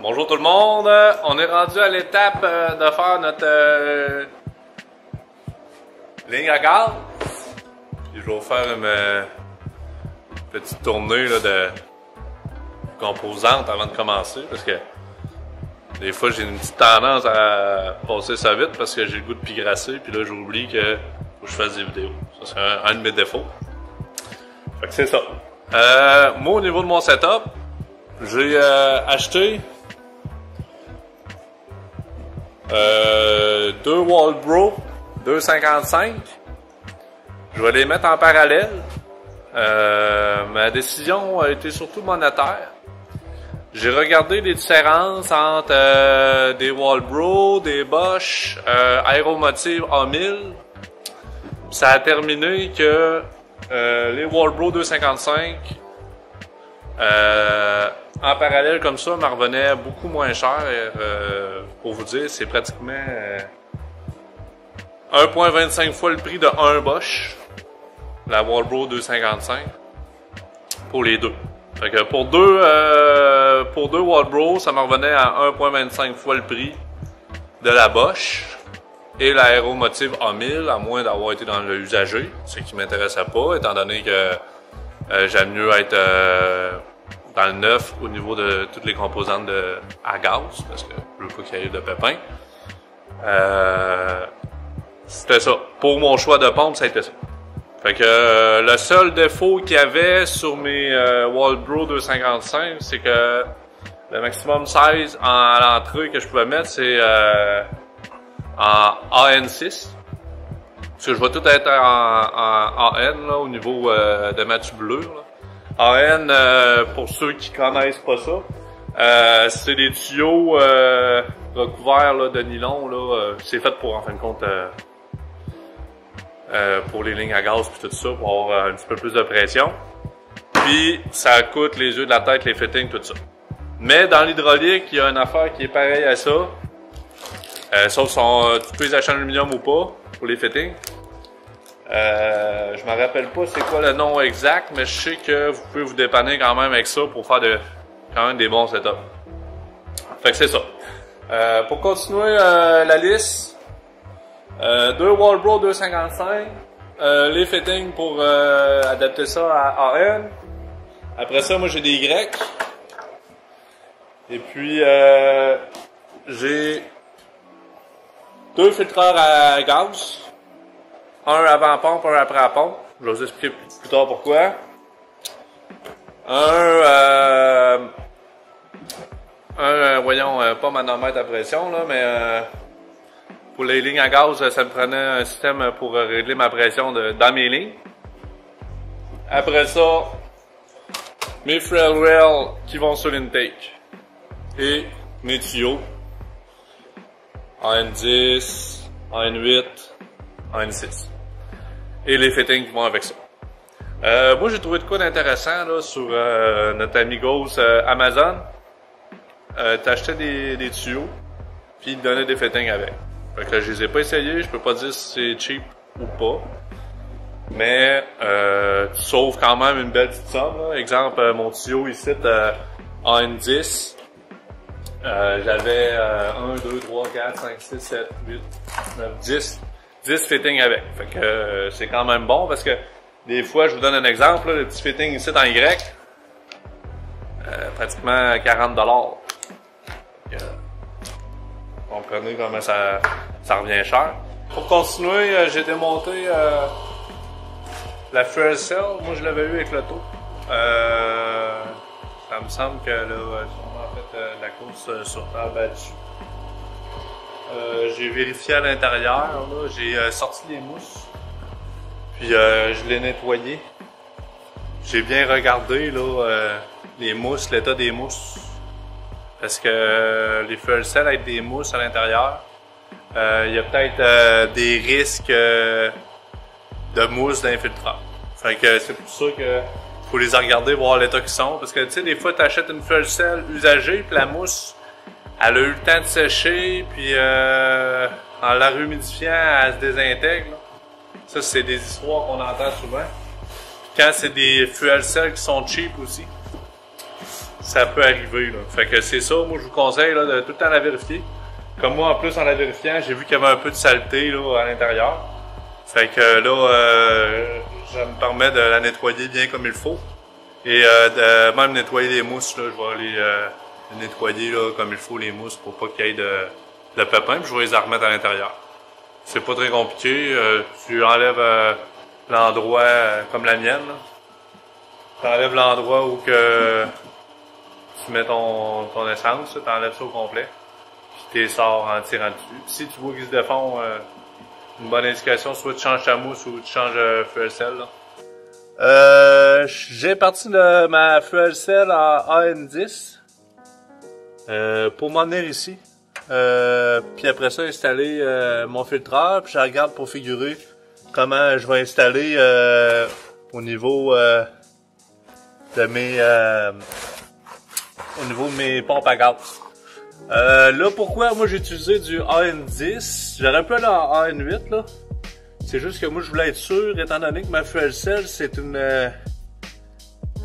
Bonjour tout le monde, on est rendu à l'étape de faire notre ligne à gaz. Puis je vais vous faire une petite tournée là, de composantes avant de commencer parce que des fois j'ai une petite tendance à passer ça vite parce que j'ai le goût de pigrasser puis là j'oublie que faut que je fasse des vidéos. Ça c'est un de mes défauts. Fait que c'est ça. Moi au niveau de mon setup, j'ai acheté deux Walbro 255. Je vais les mettre en parallèle. Ma décision a été surtout monétaire. J'ai regardé les différences entre des Walbro, des Bosch, Aeromotive A1000. Ça a terminé que les Walbro 255 en parallèle comme ça me revenait beaucoup moins cher. Pour vous dire, c'est pratiquement 1,25 fois le prix de un Bosch, la Walbro 255, pour les deux. Fait que pour deux Walbro, ça me revenait à 1,25 fois le prix de la Bosch et la Aeromotive A1000, à moins d'avoir été dans le usager, ce qui m'intéressait pas, étant donné que j'aime mieux être dans le neuf au niveau de toutes les composantes à gaz, parce que je veux pas qu'il y ait de pépins. C'était ça. Pour mon choix de pompe, ça a été ça. Fait que le seul défaut qu'il y avait sur mes Walbro 255, c'est que le maximum size à l'entrée que je pouvais mettre, c'est en AN6. Parce que je vais tout être en AN là, au niveau de ma tubulure. Là. AN, pour ceux qui connaissent pas ça, c'est des tuyaux recouverts là, de nylon. Là, c'est fait pour, en fin de compte, pour les lignes à gaz et tout ça, pour avoir un petit peu plus de pression. Puis, ça coûte les yeux de la tête, les fittings, tout ça. Mais dans l'hydraulique, il y a une affaire qui est pareille à ça. Sauf si tu peux les acheter en aluminium ou pas, pour les fittings. Je me rappelle pas c'est quoi le nom exact, mais je sais que vous pouvez vous dépanner quand même avec ça pour faire quand même des bons setups. Fait que c'est ça. Pour continuer la liste, deux Walbro 255, les fittings pour adapter ça à AN. Après ça, moi j'ai des Y. Et puis j'ai deux filtreurs à gaz. Un avant pompe, un après pompe. Je vais vous expliquer plus tard pourquoi. Voyons, pas manomètre à pression, là, mais pour les lignes à gaz, ça me prenait un système pour régler ma pression dans mes lignes. Après ça, mes Frell Rail qui vont sur l'intake. Et mes tuyaux. AN10, AN8, AN6. Et les fittings qui vont avec ça. Moi, j'ai trouvé de quoi d'intéressant là sur notre amigos Amazon. T'achetais des tuyaux, puis ils te donnaient des fittings avec. Fait que je les ai pas essayés, je peux pas dire si c'est cheap ou pas. Mais tu sauves quand même une belle petite somme. Là. Exemple, mon tuyau ici AN10. J'avais 1, 2, 3, 4, 5, 6, 7, 8, 9, 10 fittings avec. Fait que c'est quand même bon parce que des fois, je vous donne un exemple, là, le petit fitting ici en Y, pratiquement 40$. Comprenez comment ça revient cher. Pour continuer, j'ai démonté la fuel cell. Moi, je l'avais eu avec l'auto. Ça me semble que là, en fait, la course sur terre battue. J'ai vérifié à l'intérieur, j'ai sorti les mousses, puis je l'ai nettoyé. J'ai bien regardé là, les mousses, l'état des mousses, parce que les fuel cells avec des mousses à l'intérieur, il y a peut-être des risques de mousse d'infiltrant. Fait que c'est pour ça que faut les regarder, voir l'état qu'ils sont, parce que tu sais, des fois tu achètes une fuel cell usagée, puis la mousse elle a eu le temps de sécher, puis en la rehumidifiant, elle se désintègre. Là. Ça, c'est des histoires qu'on entend souvent. Puis quand c'est des fuel cells qui sont cheap aussi, ça peut arriver. Là. Fait que c'est ça, moi je vous conseille là, de tout le temps la vérifier. Comme moi en plus en la vérifiant, j'ai vu qu'il y avait un peu de saleté là, à l'intérieur. Fait que là, je me permets de la nettoyer bien comme il faut. Et de même nettoyer les mousses, là, je vais les nettoyer là, comme il faut les mousses pour pas qu'il y ait de pépins, puis je vais les remettre à l'intérieur. C'est pas très compliqué, tu enlèves l'endroit comme la mienne. Tu enlèves l'endroit où que tu mets ton essence, tu enlèves ça au complet, puis tu les sors en tirant dessus. Puis si tu vois qu'ils se défont, une bonne indication, soit tu changes ta mousse ou tu changes fuel cell. J'ai parti de ma fuel cell en AN10 pour m'en venir ici. Puis après ça, installer mon filtreur. Puis je regarde pour figurer comment je vais installer au niveau de mes pompes à gaz. Là, pourquoi moi j'ai utilisé du AN10? J'aurais pu aller en AN8 là. C'est juste que moi je voulais être sûr, étant donné que ma fuel cell c'est une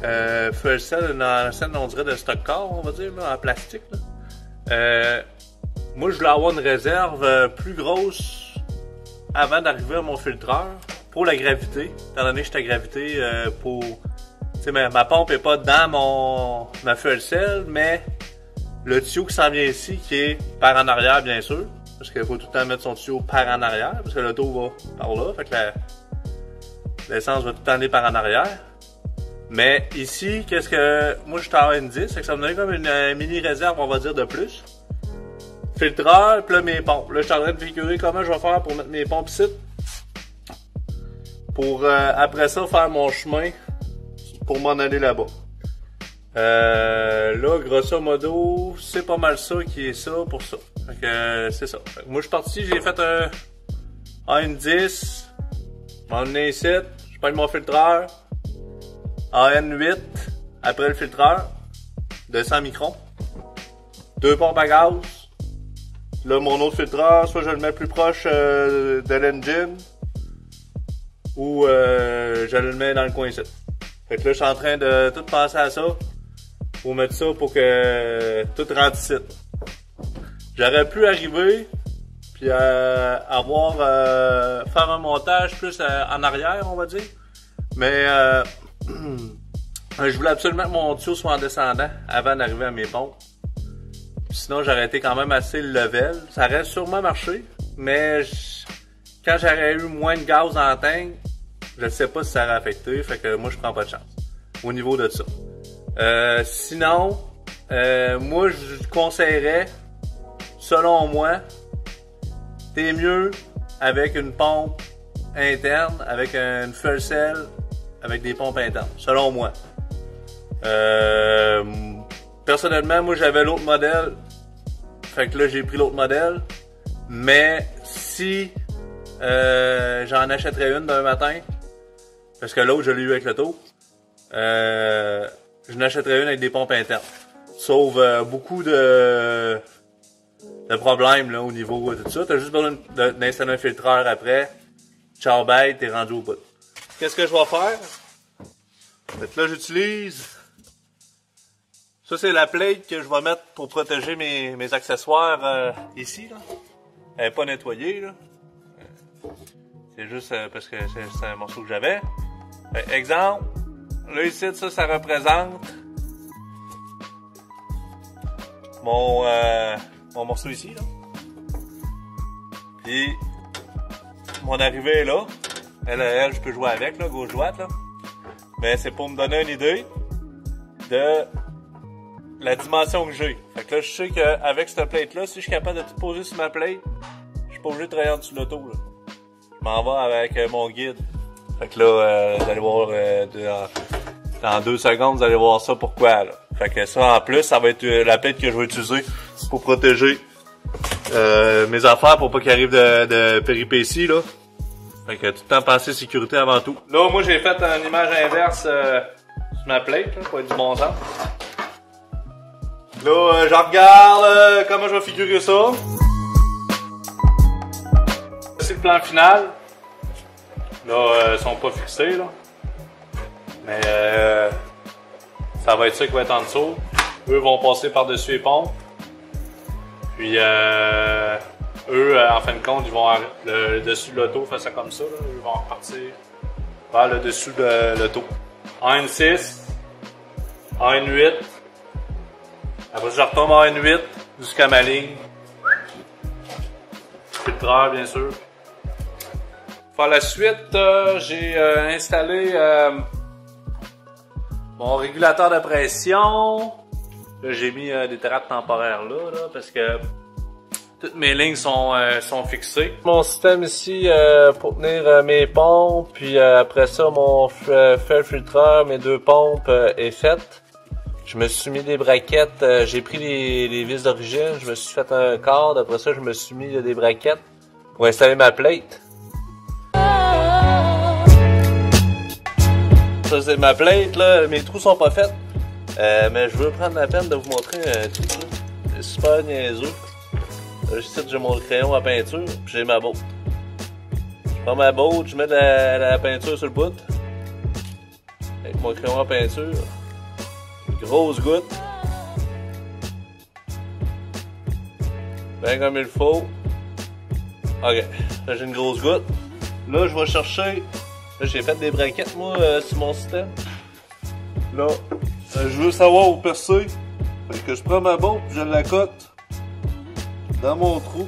fuel cell, une ancienne, on dirait de stock car, on va dire, là, en plastique. Là. Moi je voulais avoir une réserve plus grosse avant d'arriver à mon filtreur pour la gravité, étant donné que j'étais à gravité pour. Tu sais, ma pompe est pas dans ma fuel cell, mais le tuyau qui s'en vient ici, qui est par en arrière bien sûr. Parce qu'il faut tout le temps mettre son tuyau par en arrière, parce que l'auto va par là, fait que l'essence va tout le temps aller par en arrière. Mais ici, qu'est-ce que moi je suis en N10, c'est que ça me donne comme une mini réserve, on va dire, de plus. Filtreur, puis là mes pompes. Là je suis en train de figurer comment je vais faire pour mettre mes pompes ici. Pour après ça faire mon chemin pour m'en aller là-bas. Là, grosso modo, c'est pas mal ça qui est ça pour ça. Fait que c'est ça. Fait que moi je suis parti, j'ai fait un AN10, m'en venais ici, je prends mon filtreur, AN8, après le filtreur, 200 microns, 2 pompes à gaz. Là, mon autre filtreur, soit je le mets plus proche de l'engine, ou je le mets dans le coin ici. Fait que là, je suis en train de tout penser à ça. Pour mettre ça pour que tout rentre ici. J'aurais pu arriver puis faire un montage plus en arrière, on va dire. Mais je voulais absolument que mon tuyau soit en descendant avant d'arriver à mes pompes. Puis sinon, j'aurais été quand même assez level. Ça aurait sûrement marché, mais quand j'aurais eu moins de gaz dans la tank, je ne sais pas si ça aurait affecté. Fait que moi, je prends pas de chance au niveau de ça. Sinon, moi je conseillerais, selon moi, t'es mieux avec une pompe interne, avec une fuel cell, avec des pompes internes, selon moi. Personnellement, moi j'avais l'autre modèle, fait que là j'ai pris l'autre modèle, mais si j'en achèterais une d'un matin, parce que l'autre je l'ai eu avec l'auto, je n'achèterais une avec des pompes internes. Sauve beaucoup de problèmes là, au niveau de tout ça. Tu as juste besoin d'installer un filtreur après. Ciao bye, t'es rendu au bout. Qu'est-ce que je vais faire? Donc là, j'utilise. Ça, c'est la plate que je vais mettre pour protéger mes accessoires ici. Là. Elle n'est pas nettoyée. Là. C'est juste parce que c'est un morceau que j'avais. Exemple. Là, ici, ça représente mon morceau ici, là. Puis, mon arrivée est là. Elle, je peux jouer avec, là, gauche-droite, là. Mais c'est pour me donner une idée de la dimension que j'ai. Fait que là, je sais qu'avec cette plate-là, si je suis capable de tout poser sur ma plate, je suis pas obligé de travailler en dessous de l'auto, là. Je m'en vais avec mon guide. Fait que là, vous allez voir dans 2 secondes, vous allez voir ça pourquoi. Là. Fait que ça, en plus, ça va être la plate que je vais utiliser pour protéger mes affaires pour pas qu'il arrive de péripéties. Là. Fait que tout le temps penser sécurité avant tout. Là, moi, j'ai fait une image inverse sur ma plate, là, pour être du bon sens. Là, je regarde comment je vais figurer ça. C'est le plan final. Là, ils sont pas fixés, là. Mais ça va être ça qui va être en dessous. eux vont passer par-dessus les pompes. Puis eux, en fin de compte, ils vont le dessus de l'auto, fait ça comme ça, là. Ils vont repartir vers le dessus de l'auto. En N6, en N8. Après je retombe en N8 jusqu'à ma ligne. Filtreur, bien sûr. Par la suite, j'ai installé mon régulateur de pression. Là, j'ai mis des trappes temporaires là, parce que toutes mes lignes sont fixées. Mon système ici pour tenir mes pompes, puis après ça, mon fer filtreur, mes 2 pompes est fait. Je me suis mis des braquettes, j'ai pris les vis d'origine, je me suis fait un cadre, après ça je me suis mis des braquettes pour installer ma plate. Ça c'est ma plate là, mes trous sont pas faits, mais je veux prendre la peine de vous montrer un truc là, c'est super niaiseux. Là ici j'ai mon crayon à peinture, puis j'ai ma botte. Je prends ma botte, je mets la peinture sur le bout, avec mon crayon à peinture. Grosse goutte. Ben comme il faut. Ok, là j'ai une grosse goutte. Là je vais chercher. Là j'ai fait des braquettes moi sur mon système. Là, je veux savoir où percer. Fait que je prends ma botte et je la cote dans mon trou.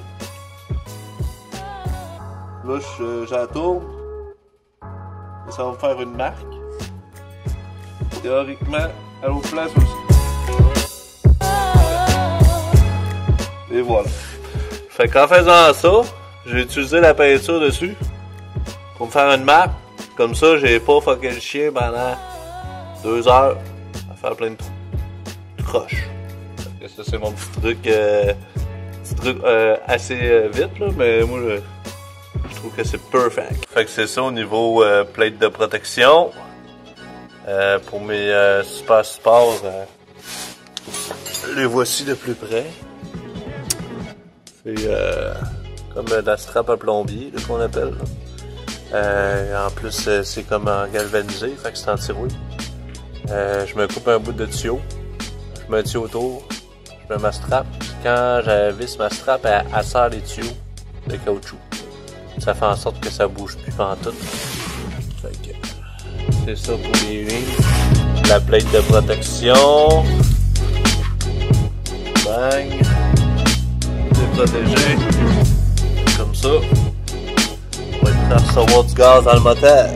Là je la tourne. Ça va me faire une marque. Théoriquement, à l'autre place aussi. Et voilà. Fait qu'en faisant ça, j'ai utilisé la peinture dessus pour me faire une marque. Comme ça, j'ai pas fucké le chien pendant 2 heures à faire plein de trous. Tout croche. Fait que ça, c'est mon petit truc assez vite, là, mais moi, je trouve que c'est perfect. Fait que c'est ça au niveau plate de protection. Pour mes super sports, les voici de plus près. C'est comme la strap à plombier qu'on appelle. En plus, c'est comme en galvanisé, fait que c'est en tiroir. Je me coupe un bout de tuyau, je mets un tuyau autour, je mets ma strap. Quand je visse ma strap, elle serre les tuyaux de caoutchouc. Ça fait en sorte que ça bouge plus pantoute. Fait que c'est ça pour les lignes. La plate de protection. Bang. C'est protégé. Comme ça. On va être prêt à recevoir du gaz dans le moteur.